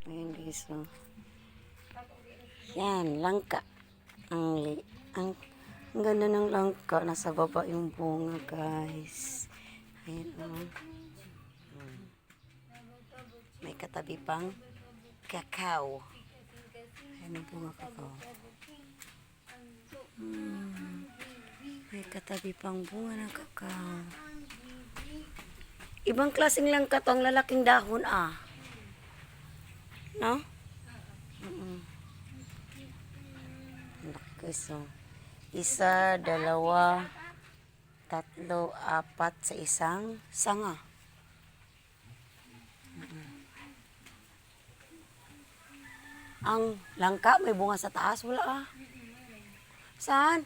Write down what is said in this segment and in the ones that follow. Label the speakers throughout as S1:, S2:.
S1: Ayan guys, oh. Yan, langka. Ang ganda ng langka. Nasa baba yung bunga, guys. Ayan, oh. May katabi pang kakao. Ayan ang bunga kakao. May katabi pang bunga ng kakao. Ibang klaseng langka to. Ang lalaking dahon, ah. No? So, isa, dalawa, tatlo, apat sa isang sanga. Ang langka, may bunga sa taas. Wala ah. Saan?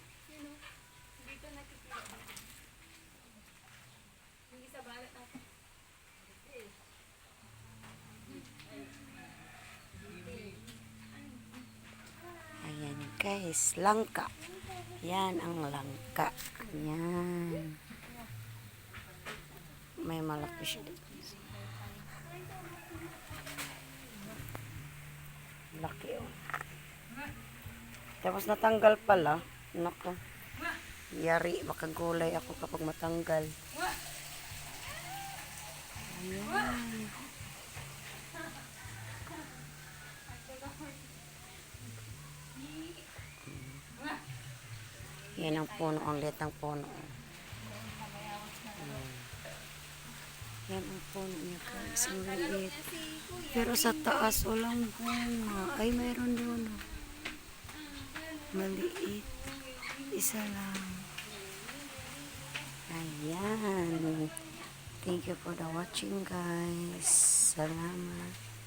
S1: Ayan guys, langka. Yan ang langka. Yan. May malaki siya dito. Laki oh. Tapos natanggal pala. Nako. Yari, makagulay ako kapag matanggal. Ayan. Yan ang puno, ang liit ng puno. Yan ang puno niya guys, ang liit. Pero sa taas, walang bunga. Ay, mayroon doon. Maliit. Isa lang. Ayan. Thank you for the watching guys. Salamat.